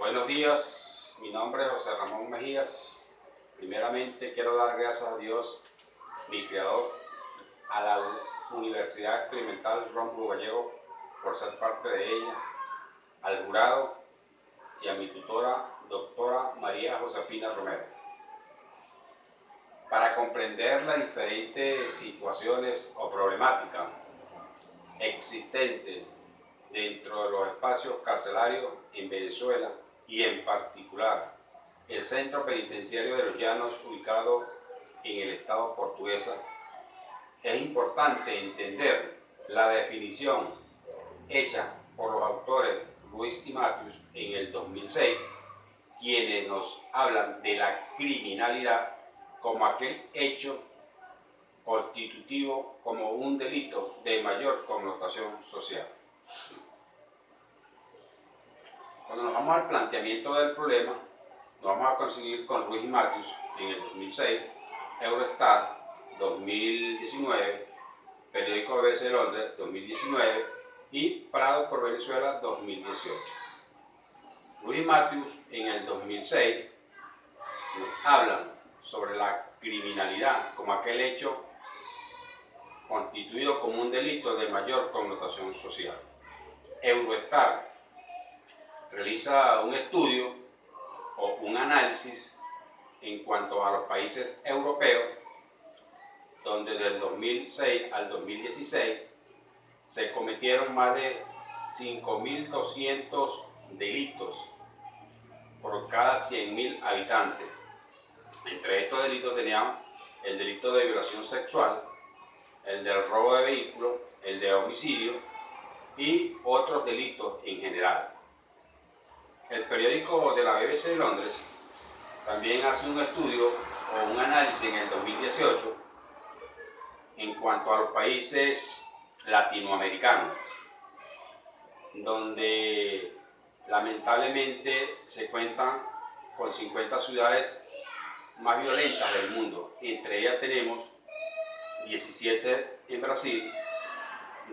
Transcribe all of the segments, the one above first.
Buenos días, mi nombre es José Ramón Mejías. Primeramente quiero dar gracias a Dios, mi creador, a la Universidad Experimental Rómulo Gallego por ser parte de ella, al jurado y a mi tutora, doctora María Josefina Romero. Para comprender las diferentes situaciones o problemáticas existentes dentro de los espacios carcelarios en Venezuela y en particular el Centro Penitenciario de los Llanos ubicado en el estado Portuguesa, es importante entender la definición hecha por los autores Ruiz y Matius en el 2006, quienes nos hablan de la criminalidad como aquel hecho constitutivo como un delito de mayor connotación social. Cuando nos vamos al planteamiento del problema, nos vamos a conseguir con Ruiz y Matius en el 2006, Eurostat 2019, Periódico BBC de Londres 2019 y Prado por Venezuela 2018. Ruiz y Matius en el 2006 nos hablan sobre la criminalidad como aquel hecho constituido como un delito de mayor connotación social. Eurostat realiza un estudio o un análisis en cuanto a los países europeos, donde del 2006 al 2016 se cometieron más de 5.200 delitos por cada 100.000 habitantes. Entre estos delitos teníamos el delito de violación sexual, el del robo de vehículos, el de homicidio y otros delitos en general. El periódico de la BBC de Londres también hace un estudio o un análisis en el 2018 en cuanto a los países latinoamericanos, donde lamentablemente se cuentan con 50 ciudades más violentas del mundo. Entre ellas tenemos 17 en Brasil,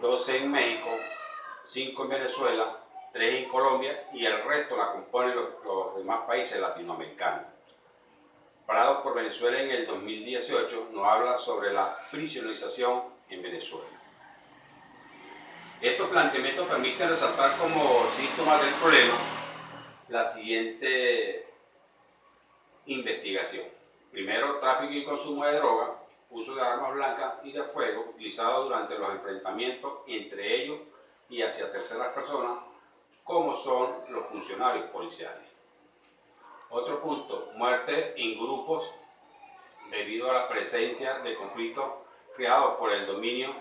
12 en México, 5 en Venezuela, 3 en Colombia y el resto la componen los demás países latinoamericanos. Prado por Venezuela en el 2018 nos habla sobre la prisionerización en Venezuela. Estos planteamientos permiten resaltar como síntomas del problema la siguiente investigación. Primero, tráfico y consumo de droga, uso de armas blancas y de fuego utilizado durante los enfrentamientos entre ellos y hacia terceras personas, como son los funcionarios policiales. Otro punto, muerte en grupos debido a la presencia de conflictos creados por el dominio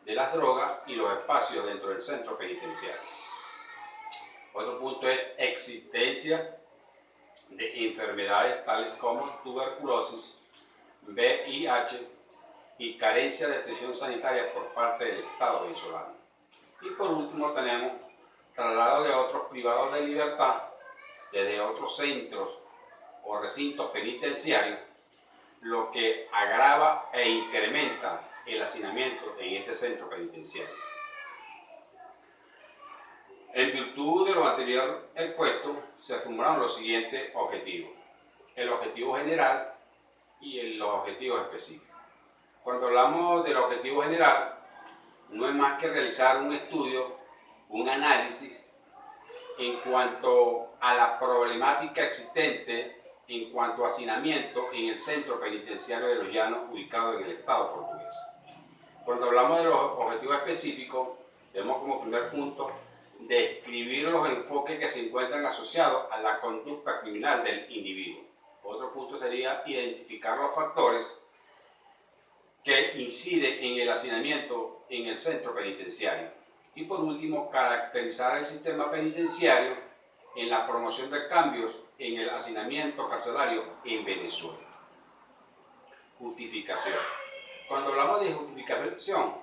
de las drogas y los espacios dentro del centro penitenciario. Otro punto es existencia de enfermedades tales como tuberculosis, VIH y carencia de atención sanitaria por parte del Estado venezolano. Y por último tenemos traslado de otros privados de libertad desde otros centros o recintos penitenciarios, lo que agrava e incrementa el hacinamiento en este centro penitenciario. En virtud de lo anterior expuesto, se formularon los siguientes objetivos: el objetivo general y los objetivos específicos. Cuando hablamos del objetivo general, no es más que realizar un estudio, un análisis en cuanto a la problemática existente en cuanto a hacinamiento en el centro penitenciario de los Llanos ubicado en el estado portugués. Cuando hablamos de los objetivos específicos, tenemos como primer punto describir los enfoques que se encuentran asociados a la conducta criminal del individuo. Otro punto sería identificar los factores que inciden en el hacinamiento en el centro penitenciario. Y por último, caracterizar el sistema penitenciario en la promoción de cambios en el hacinamiento carcelario en Venezuela. Justificación. Cuando hablamos de justificación,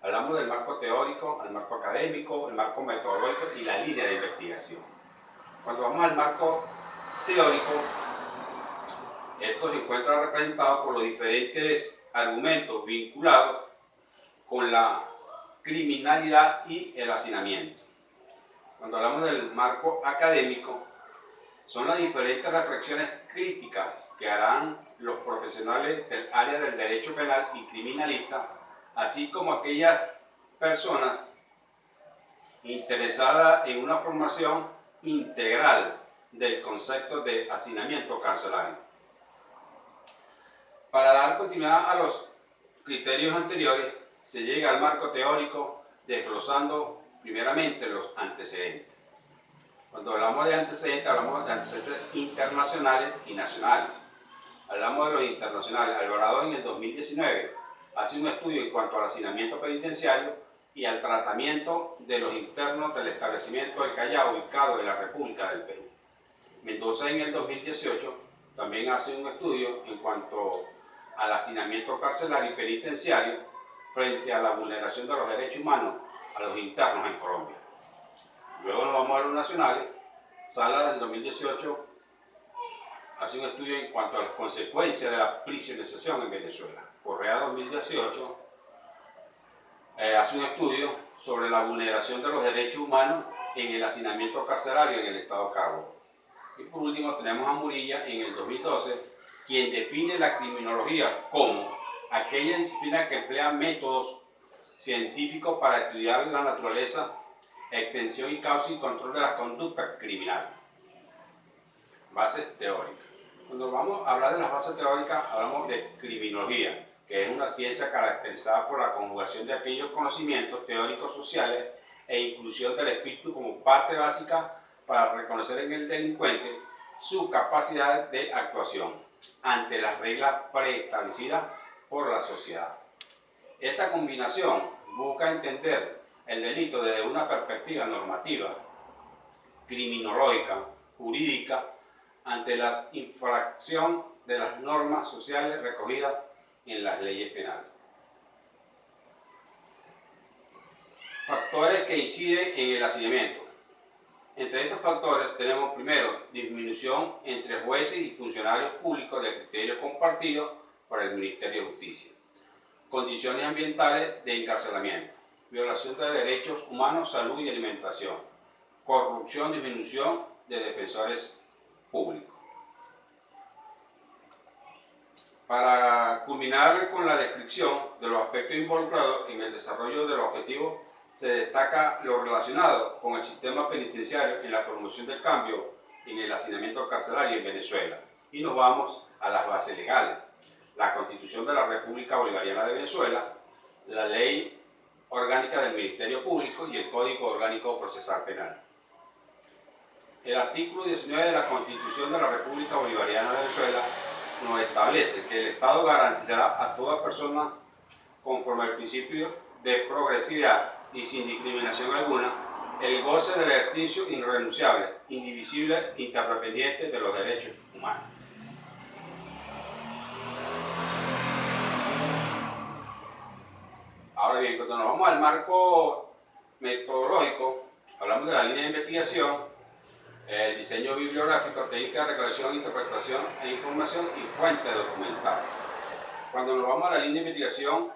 hablamos del marco teórico, el marco académico, el marco metodológico y la línea de investigación. Cuando vamos al marco teórico, esto se encuentra representado por los diferentes argumentos vinculados con la criminalidad y el hacinamiento. Cuando hablamos del marco académico, son las diferentes reflexiones críticas que harán los profesionales del área del derecho penal y criminalista, así como aquellas personas interesadas en una formación integral del concepto de hacinamiento carcelario. Para dar continuidad a los criterios anteriores, se llega al marco teórico desglosando primeramente los antecedentes. Cuando hablamos de antecedentes internacionales y nacionales. Hablamos de los internacionales. Alvarado en el 2019 hace un estudio en cuanto al hacinamiento penitenciario y al tratamiento de los internos del establecimiento del Callao, ubicado en la República del Perú. Mendoza en el 2018 también hace un estudio en cuanto al hacinamiento carcelario y penitenciario frente a la vulneración de los derechos humanos a los internos en Colombia. Luego nos vamos a los nacionales. Sala del 2018 hace un estudio en cuanto a las consecuencias de la prisionización en Venezuela. Correa 2018 hace un estudio sobre la vulneración de los derechos humanos en el hacinamiento carcelario en el estado Carabobo. Y por último tenemos a Murilla en el 2012, quien define la criminología como aquella disciplina que emplea métodos científicos para estudiar la naturaleza, extensión y causa y control de la conducta criminal. Bases teóricas. Cuando vamos a hablar de las bases teóricas, hablamos de criminología, que es una ciencia caracterizada por la conjugación de aquellos conocimientos teóricos sociales e inclusión del espíritu como parte básica para reconocer en el delincuente su capacidad de actuación ante las reglas preestablecidas por la sociedad. Esta combinación busca entender el delito desde una perspectiva normativa, criminológica, jurídica, ante la infracción de las normas sociales recogidas en las leyes penales. Factores que inciden en el hacinamiento. Entre estos factores tenemos primero disminución entre jueces y funcionarios públicos de criterios compartidos por el Ministerio de Justicia. Condiciones ambientales de encarcelamiento. Violación de derechos humanos, salud y alimentación. Corrupción, disminución de defensores públicos. Para culminar con la descripción de los aspectos involucrados en el desarrollo del objetivo, se destaca lo relacionado con el sistema penitenciario en la promoción del cambio en el hacinamiento carcelario en Venezuela. Y nos vamos a las bases legales. La Constitución de la República Bolivariana de Venezuela, la Ley Orgánica del Ministerio Público y el Código Orgánico Procesal Penal. El artículo 19 de la Constitución de la República Bolivariana de Venezuela nos establece que el Estado garantizará a toda persona, conforme al principio de progresividad y sin discriminación alguna, el goce del ejercicio irrenunciable, indivisible, interdependiente de los derechos humanos. Ahora bien, cuando nos vamos al marco metodológico, hablamos de la línea de investigación, el diseño bibliográfico, técnica de declaración, interpretación e información y fuente documental. Cuando nos vamos a la línea de investigación,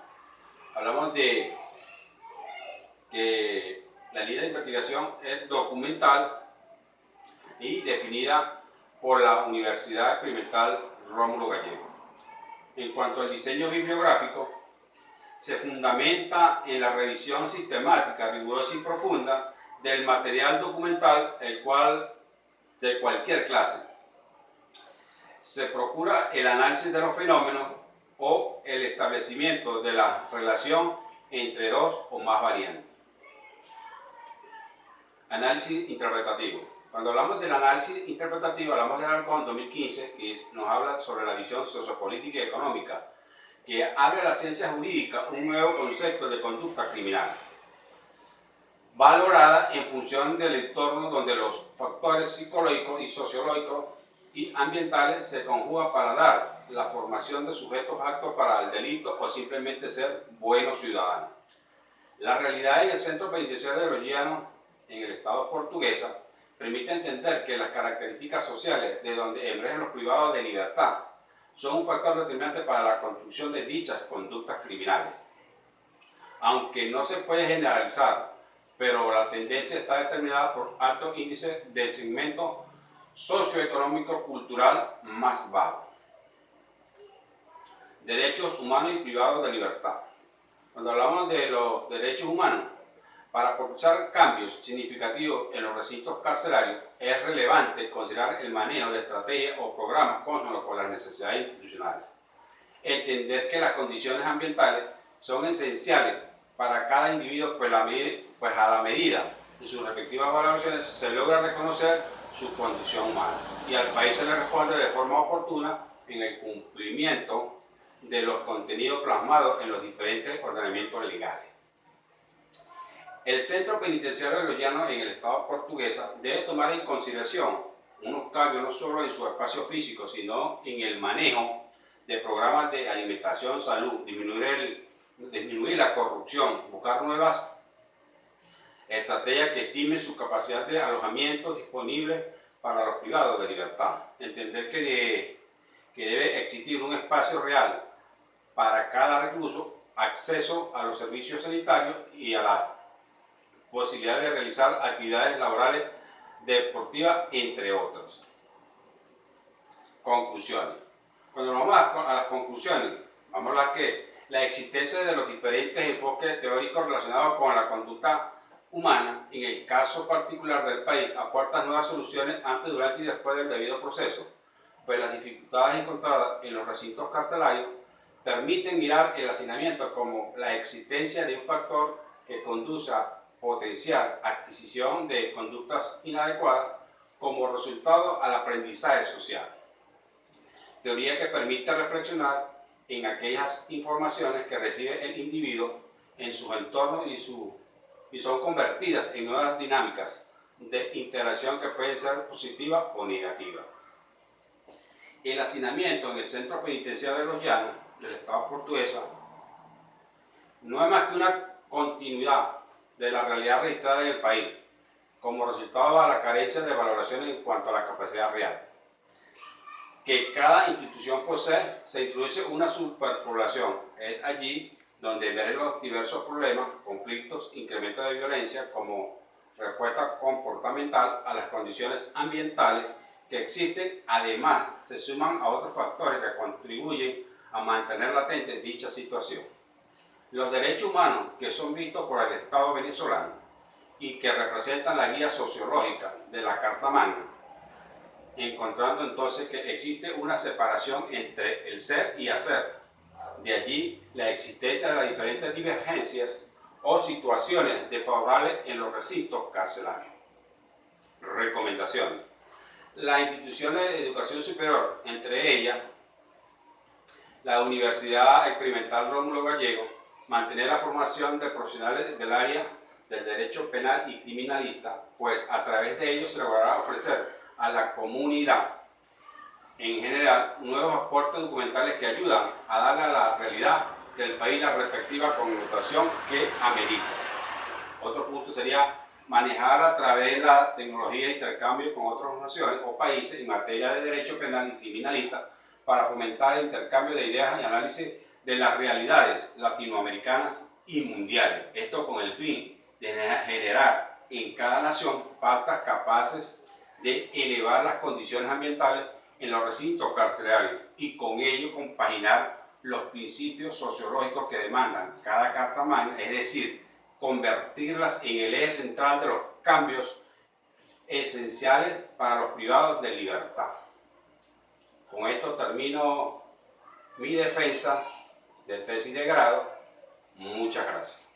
hablamos de que la línea de investigación es documental y definida por la Universidad Experimental Rómulo Gallego. En cuanto al diseño bibliográfico, se fundamenta en la revisión sistemática, rigurosa y profunda del material documental, el cual de cualquier clase. Se procura el análisis de los fenómenos o el establecimiento de la relación entre dos o más variantes. Análisis interpretativo. Cuando hablamos del análisis interpretativo, hablamos del Alarcón 2015, que nos habla sobre la visión sociopolítica y económica, que abre a la ciencia jurídica un nuevo concepto de conducta criminal, valorada en función del entorno donde los factores psicológicos y sociológicos y ambientales se conjugan para dar la formación de sujetos aptos para el delito o simplemente ser buenos ciudadanos. La realidad en el centro penitenciario de Los Llanos, en el estado portuguesa, permite entender que las características sociales de donde emergen los privados de libertad son un factor determinante para la construcción de dichas conductas criminales. Aunque no se puede generalizar, pero la tendencia está determinada por altos índices de segmentos socioeconómico cultural más bajo. Derechos humanos y privados de libertad. Cuando hablamos de los derechos humanos, para propulsar cambios significativos en los recintos carcelarios, es relevante considerar el manejo de estrategias o programas consonos con las necesidades institucionales. Entender que las condiciones ambientales son esenciales para cada individuo, pues a la medida de sus respectivas valoraciones se logra reconocer su condición humana y al país se le responde de forma oportuna en el cumplimiento de los contenidos plasmados en los diferentes ordenamientos legales. El Centro Penitenciario de Los Llanos en el Estado Portuguesa debe tomar en consideración unos cambios no solo en su espacio físico, sino en el manejo de programas de alimentación, salud, disminuir la corrupción, buscar nuevas estrategias que estimen su capacidad de alojamiento disponible para los privados de libertad. Entender que debe existir un espacio real para cada recluso, acceso a los servicios sanitarios y a la posibilidad de realizar actividades laborales, deportivas, entre otros. Conclusiones. Cuando vamos a las conclusiones, vamos a hablar que la existencia de los diferentes enfoques teóricos relacionados con la conducta humana, en el caso particular del país, aporta nuevas soluciones antes, durante y después del debido proceso, pues las dificultades encontradas en los recintos carcelarios permiten mirar el hacinamiento como la existencia de un factor que conduce a potenciar adquisición de conductas inadecuadas como resultado al aprendizaje social. Teoría que permite reflexionar en aquellas informaciones que recibe el individuo en sus entornos y son convertidas en nuevas dinámicas de interacción que pueden ser positivas o negativas. El hacinamiento en el Centro Penitenciario de Los Llanos del Estado Portuguesa no es más que una continuidad de la realidad registrada en el país, como resultado de la carencia de valoraciones en cuanto a la capacidad real que cada institución posee. Se introduce una superpoblación. Es allí donde ver los diversos problemas, conflictos, incremento de violencia como respuesta comportamental a las condiciones ambientales que existen. Además, se suman a otros factores que contribuyen a mantener latente dicha situación. Los derechos humanos que son vistos por el Estado venezolano y que representan la guía sociológica de la Carta Magna, encontrando entonces que existe una separación entre el ser y hacer. De allí la existencia de las diferentes divergencias o situaciones desfavorables en los recintos carcelarios. Recomendaciones. Las instituciones de educación superior, entre ellas la Universidad Experimental Rómulo Gallego, mantener la formación de profesionales del área del derecho penal y criminalista, pues a través de ellos se logrará ofrecer a la comunidad en general nuevos aportes documentales que ayudan a darle a la realidad del país la respectiva connotación que amerita. Otro punto sería manejar a través de la tecnología de intercambio con otras naciones o países en materia de derecho penal y criminalista para fomentar el intercambio de ideas y análisis de las realidades latinoamericanas y mundiales. Esto con el fin de generar en cada nación pautas capaces de elevar las condiciones ambientales en los recintos carcelarios y con ello compaginar los principios sociológicos que demandan cada Carta Magna, es decir, convertirlas en el eje central de los cambios esenciales para los privados de libertad. Con esto termino mi defensa de tesis de grado. Muchas gracias.